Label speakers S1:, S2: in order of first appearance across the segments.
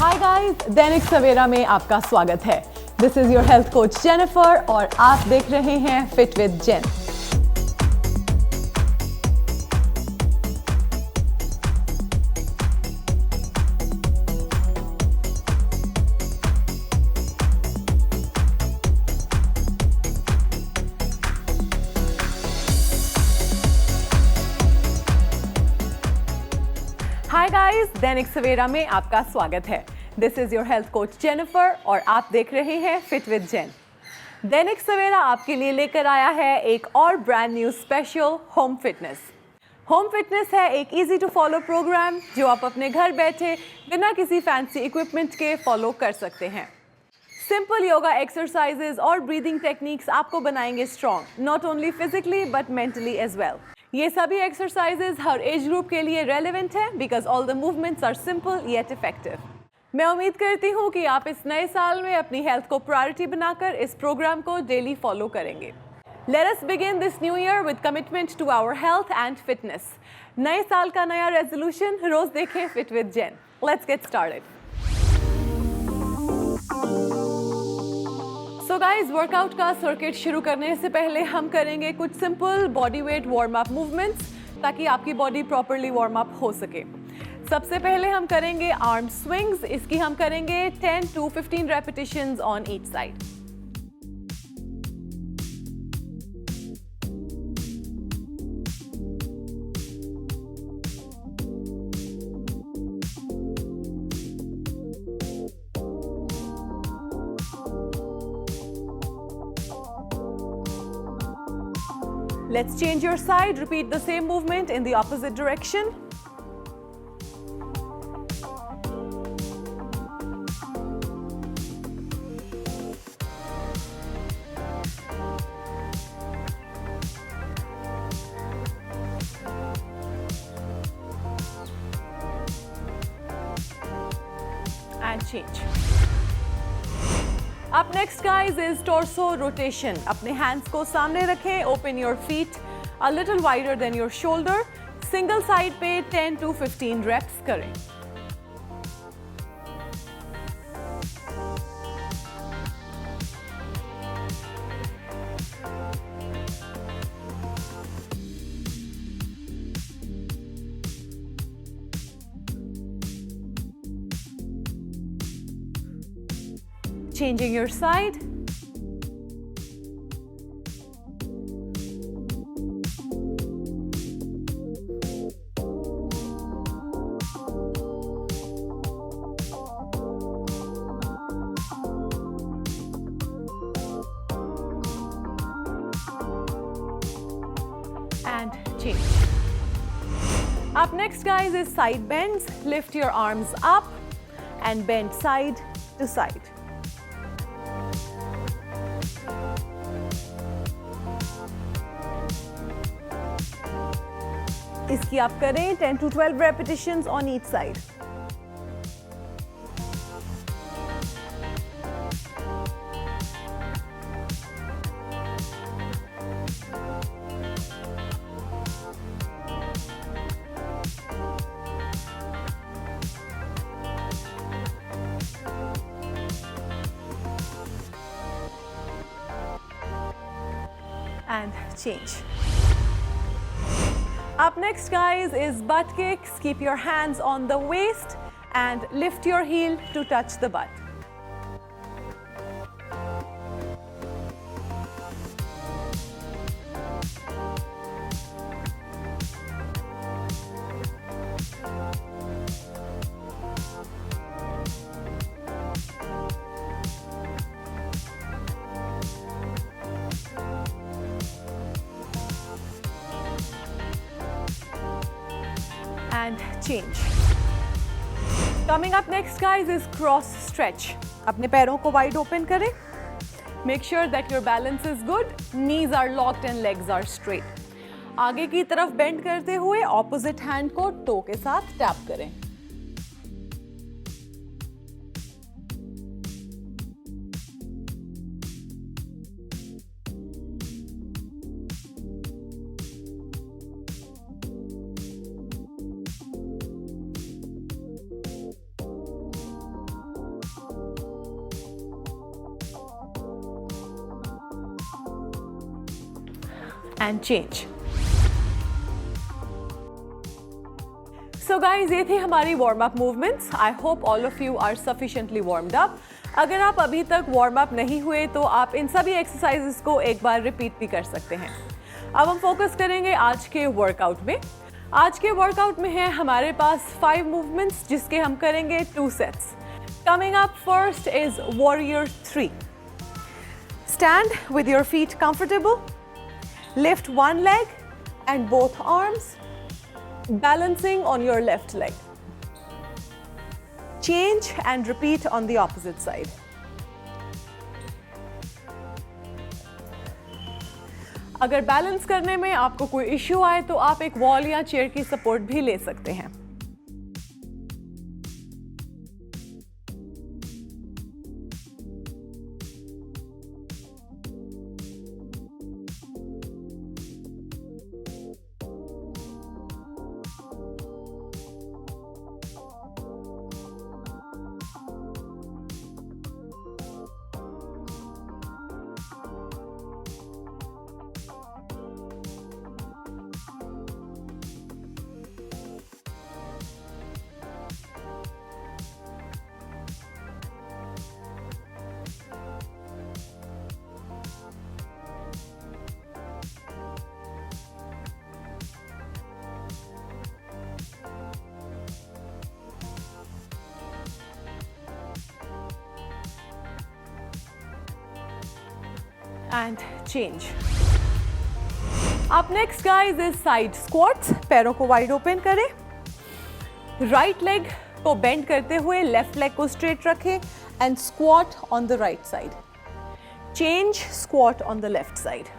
S1: हाय guys, Dainik Savera में आपका स्वागत है। This is your health coach Jennifer और आप देख रहे हैं fit with Jen. Hi guys, Dainik Savera में आपका स्वागत है। This is your health coach Jennifer और आप देख रहे हैं फिट विद जेन। दैनिक सवेरा आपके लिए लेकर आया है एक और brand new special home fitness. Home fitness है एक इजी टू फॉलो प्रोग्राम जो आप अपने घर बैठे बिना किसी फैंसी इक्विपमेंट के फॉलो कर सकते हैं। सिंपल योगा एक्सरसाइजेज और ब्रीदिंग टेक्निक्स आपको बनाएंगे strong, not only physically but mentally as well. ये सभी एक्सरसाइजेज हर एज ग्रुप के लिए रेलेवेंट है because all the movements are simple yet effective. मैं उम्मीद करती हूँ कि आप इस नए साल में अपनी हेल्थ को प्रायोरिटी बनाकर इस प्रोग्राम को डेली फॉलो करेंगे। Let us begin this new year with commitment to our health and fitness. नए साल का नया रेजोल्यूशन, रोज देखें fit with Jen. Let's get started. So guys, workout का सर्किट शुरू करने से पहले हम करेंगे कुछ simple body weight warm up movements ताकि आपकी बॉडी प्रॉपर्ली वार्म अप हो सके। सबसे पहले हम करेंगे आर्म स्विंग्स। इसकी हम करेंगे 10 to 15 repetitions on each side. Let's change your side. Repeat the same movement in the opposite direction. And change. Up next guys is torso rotation. अपने hands को सामने रखें, open your feet a little wider than your shoulder. Single side पे 10 to 15 reps करें। Changing your side. And change. Up next guys is side bends. Lift your arms up and bend side to side. इसकी आप करें 10 to 12 repetitions on each side. And change. Up next guys is butt kicks. Keep your hands on the waist and lift your heel to touch the butt. And change. Coming up next guys is cross stretch. अपने पैरों को wide open करें. Make sure that your balance is good. Knees are locked and legs are straight. आगे की तरफ bend करते हुए opposite hand को toe के साथ tap करें। and change. So guys, ये थी हमारी warm up movements. I hope all of you are sufficiently warmed up. अगर आप अभी तक वार्म अप नहीं हुए तो आप इन सभी एक्सरसाइजेस को एक बार रिपीट भी कर सकते हैं. अब हम फोकस करेंगे आज के वर्कआउट में. आज के वर्कआउट में है हमारे पास 5 मूवमेंट्स जिसके हम करेंगे 2 sets. Coming up first is warrior 3. Stand with your feet comfortable. Lift one leg and both arms, balancing on your left leg. Change and repeat on the opposite side. अगर balance करने में आपको कोई issue आए तो आप एक wall या चेयर की सपोर्ट भी ले सकते हैं. And change. Up next guys is side squats. पैरों को wide open करें. Right leg को bend करते हुए left leg को straight रखें and squat on the right side. Change, squat on the left side.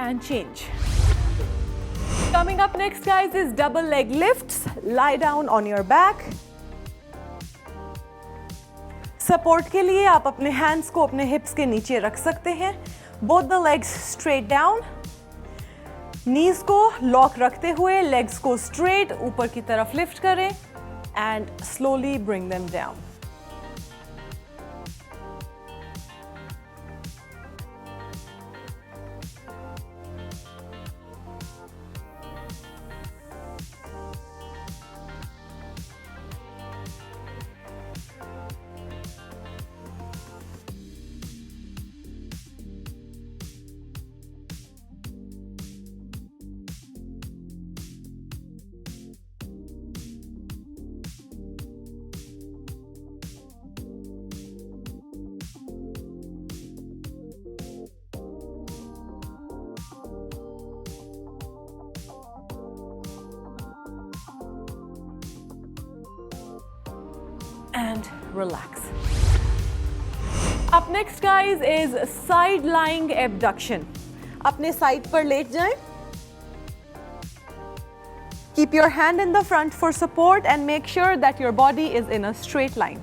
S1: And change. Coming up next guys is double leg lifts. Lie down on your back. Support के लिए आप अपने hands को अपने hips के नीचे रख सकते हैं. Both the legs straight down. Knees को lock रखते हुए legs को straight ऊपर की तरफ lift करें and slowly bring them down. And relax. Up next guys is side lying abduction. अपने side पर लेट जाएं. Keep your hand in the front for support and make sure that your body is in a straight line.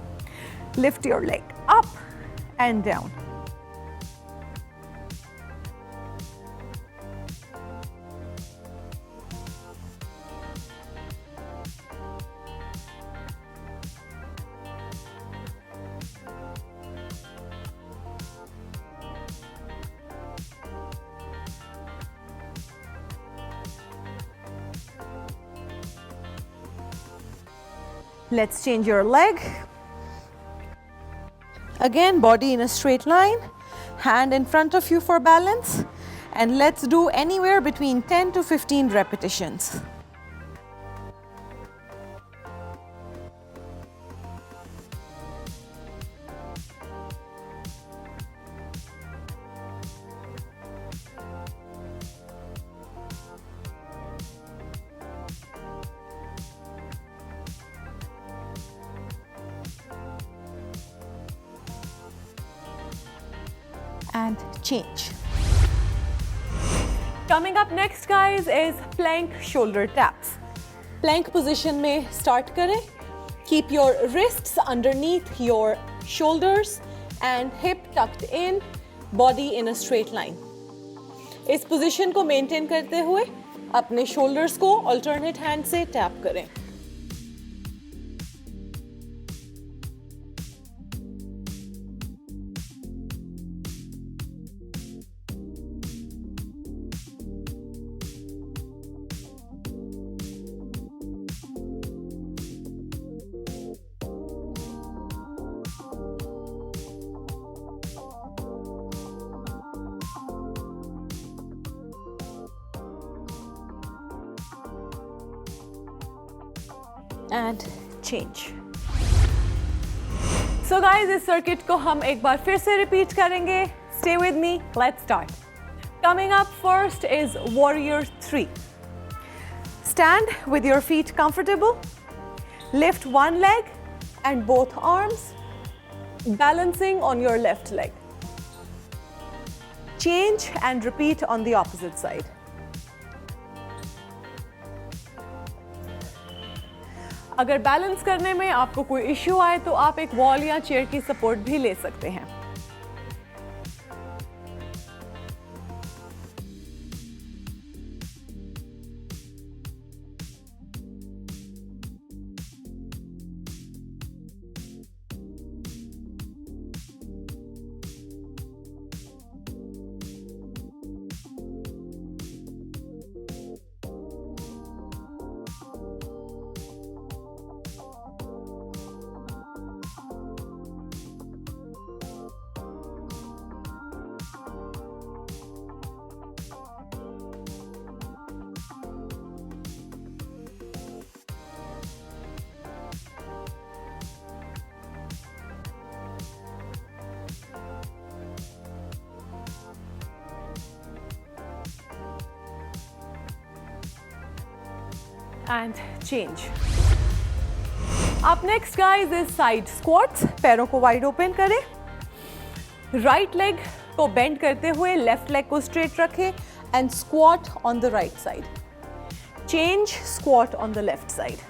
S1: Lift your leg up and down. Let's change your leg. Again, body in a straight line, hand in front of you for balance, and let's do anywhere between 10 to 15 repetitions. and change. Coming up next guys is plank shoulder taps. Plank position में start करें. Keep your wrists underneath your shoulders and hip tucked in, body in a straight line. इस position को maintain करते हुए अपने shoulders को alternate hand से tap करें. And change. So guys, इस circuit को हम एक बार फिर से repeat करेंगे. Stay with me. Let's start. Coming up first is Warrior 3. Stand with your feet comfortable. Lift one leg and both arms, balancing on your left leg. Change and repeat on the opposite side. अगर balance करने में आपको कोई issue आए तो आप एक wall या चेयर की सपोर्ट भी ले सकते हैं. And change. Up next guys is side squats. पैरों को wide open करें. Right leg को bend करते हुए left leg को straight रखें and squat on the right side. Change, squat on the left side.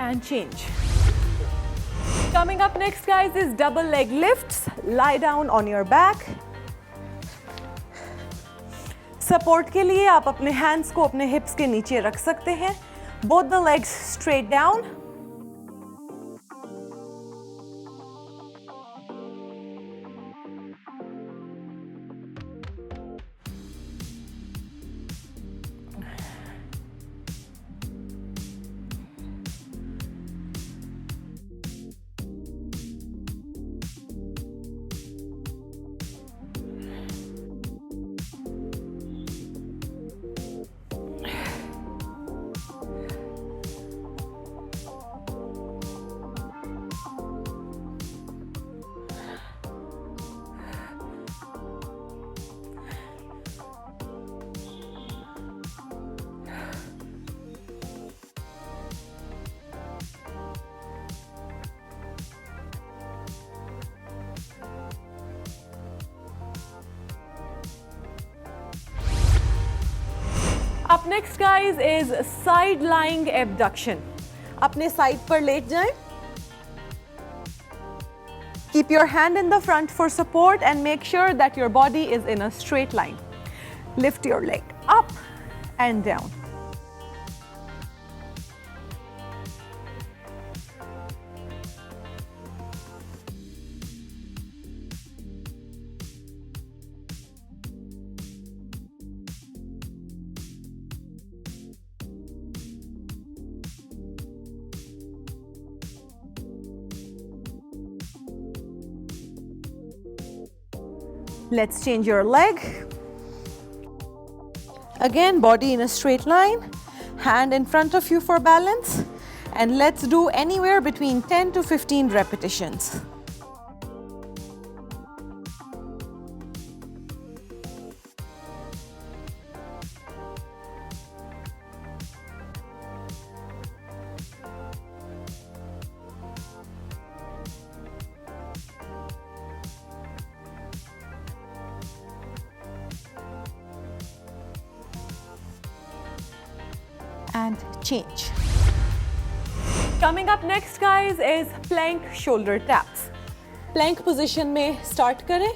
S1: And change. Coming up next guys is double leg lifts. Lie down on your back. Support के लिए आप अपने hands को अपने hips के नीचे रख सकते हैं. Both the legs straight down. Up next guys is side lying abduction. अपने side पर लेट जाएं. Keep your hand in the front for support and make sure that your body is in a straight line. Lift your leg up and down. Let's change your leg. Again, body in a straight line, hand in front of you for balance, and let's do anywhere between 10 to 15 repetitions. And change. Coming up next, guys, is plank shoulder taps. Plank position में start करें.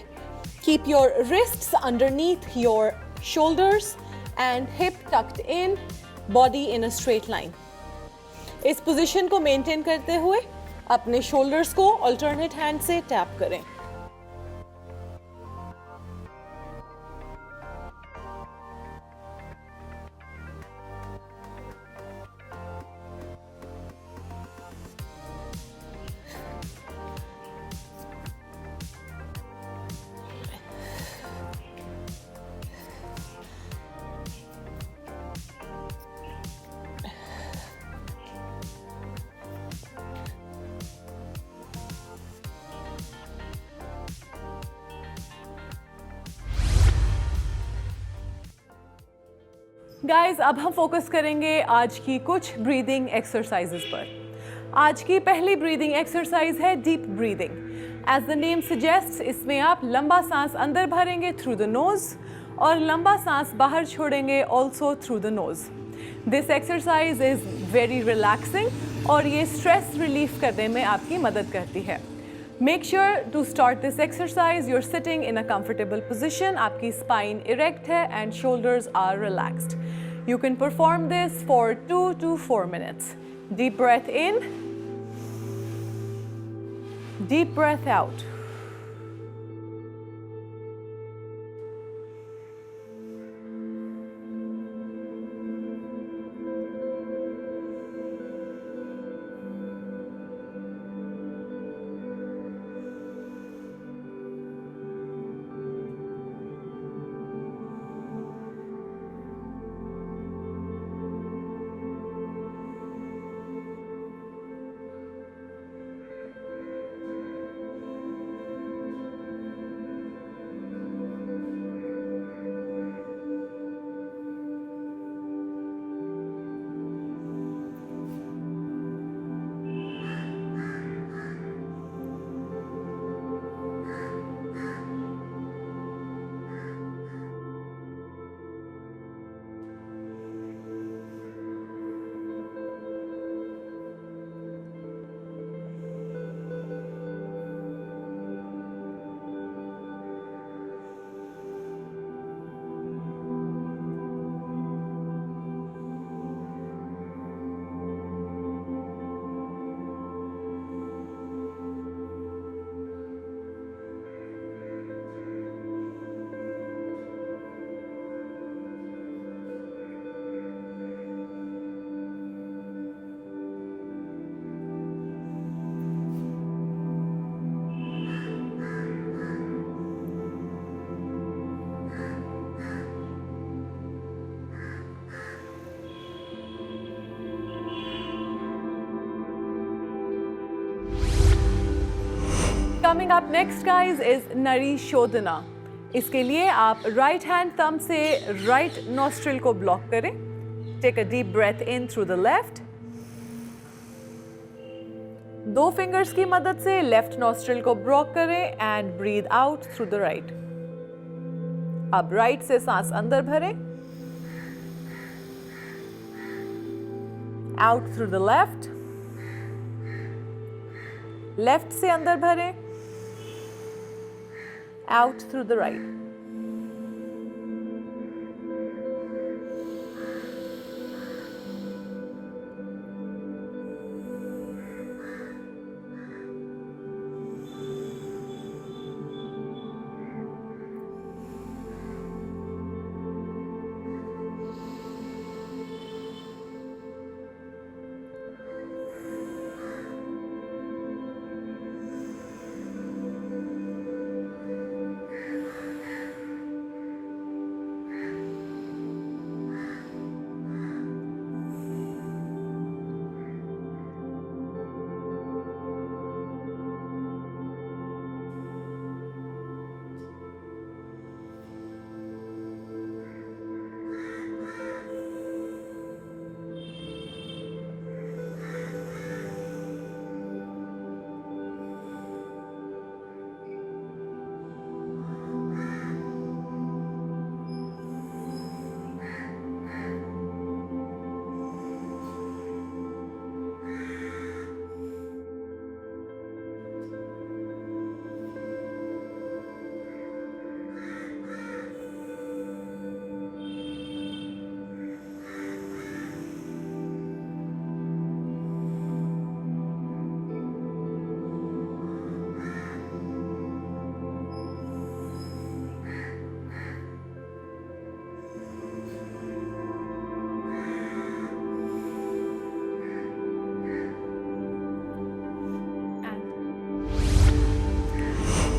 S1: Keep your wrists underneath your shoulders and hip tucked in, body in a straight line. इस position को maintain करते हुए अपने shoulders को alternate hand से tap करें. गाइज, अब हम फोकस करेंगे आज की कुछ ब्रीदिंग एक्सरसाइजेस पर. आज की पहली ब्रीदिंग एक्सरसाइज है deep breathing. As the name suggest, इसमें आप लंबा सांस अंदर भरेंगे थ्रू द नोज और लंबा सांस बाहर छोड़ेंगे also through the nose. This exercise is very relaxing और ये स्ट्रेस रिलीफ करने में आपकी मदद करती है. Make sure to start this exercise. You're sitting in a comfortable position. आपकी spine erect है and shoulders are relaxed. You can perform this for 2 to 4 minutes. Deep breath in. Deep breath out. Coming up next, guys, is Nari Shodhana. इसके लिए आप right hand thumb से right nostril को block करें. Take a deep breath in through the left. दो fingers की मदद से लेफ्ट नॉस्ट्रिल को ब्लॉक करें and breathe out through the right. अब राइट से सांस अंदर भरें. Out through the left. Left से अंदर भरें. Out through the right.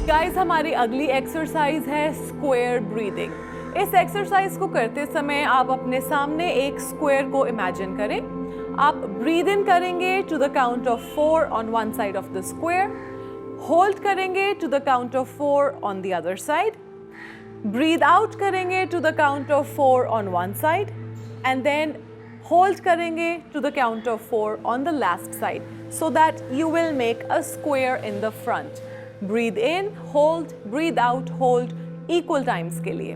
S1: Guys, हमारी अगली एक्सरसाइज है स्क्वायर ब्रीदिंग। इस एक्सरसाइज को करते समय आप अपने सामने एक स्क्वायर को इमेजिन करें। आप ब्रीद इन करेंगे to the count of 4 on one side of the square, hold करेंगे to the count of 4 on the other side, breathe out करेंगे to the count of 4 on one side and then hold करेंगे to the count of 4 on the last side, so that you will make a square in the front. Breathe in, hold, breathe out, hold equal times के लिए।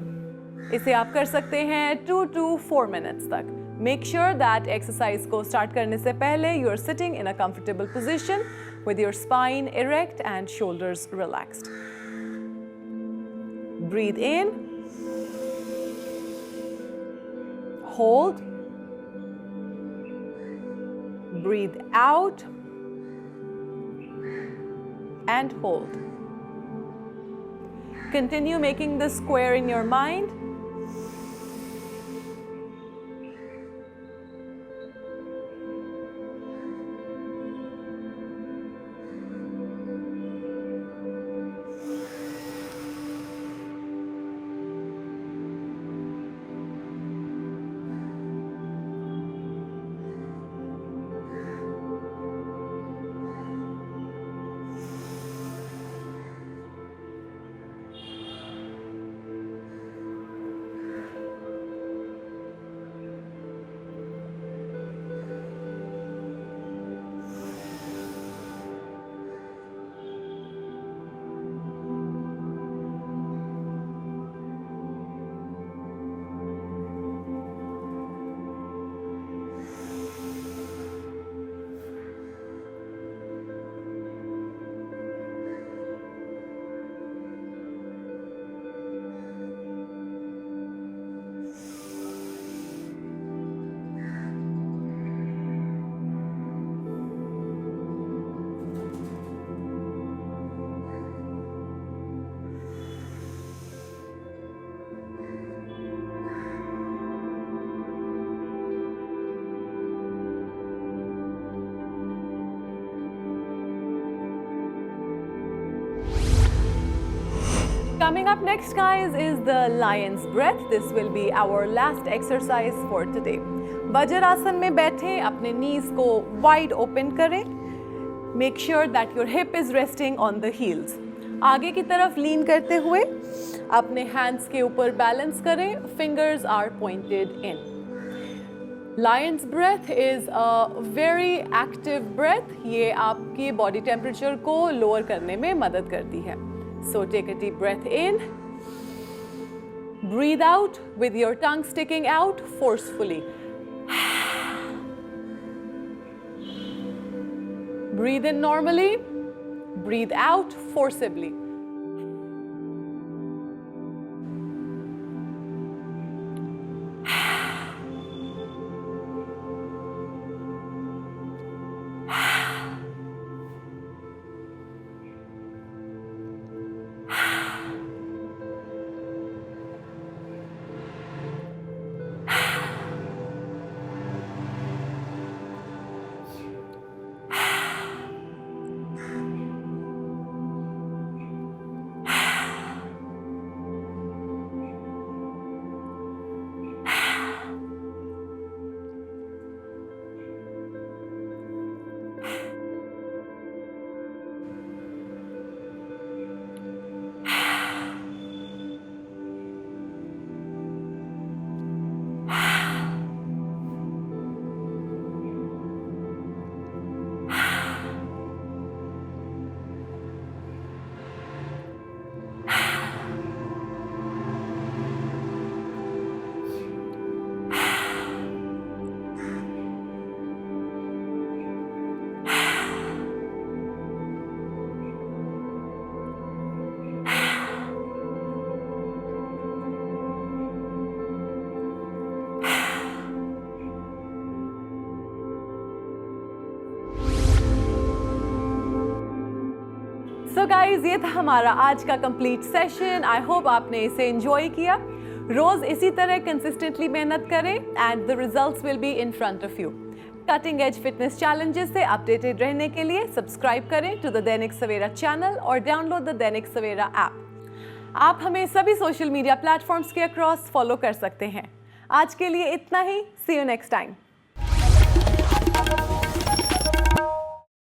S1: इसे आप कर सकते हैं 2 to 4 minutes तक। Make sure that exercise को start करने से पहले you are sitting in a comfortable position with your spine erect and shoulders relaxed. Breathe in, hold, breathe out, and hold. Continue making the square in your mind. Coming up next, guys, is the lion's breath. This will be our last exercise for today. Vajrasana में बैठें, अपने knees को wide open करें. Make sure that your hip is resting on the heels. आगे की तरफ lean करते हुए अपने hands के ऊपर balance करें. Fingers are pointed in. Lion's breath is a very active breath. ये आपकी body temperature को lower करने में मदद करती है. So take a deep breath in. Breathe out with your tongue sticking out forcefully. Breathe in normally. Breathe out forcibly. So guys, ये था हमारा आज का कंप्लीट सेशन। आई होप आपने इसे एंजॉय किया। रोज इसी तरह कंसिस्टेंटली मेहनत करें and the results will be in front of you. Cutting edge fitness challenges से अपडेटेड रहने के लिए सब्सक्राइब करें to the Dainik Savera channel और download the Dainik Savera app. आप हमें सभी सोशल मीडिया प्लेटफॉर्म्स के अक्रॉस फॉलो कर सकते हैं। आज के लिए इतना ही। सी यू नेक्स्ट टाइम।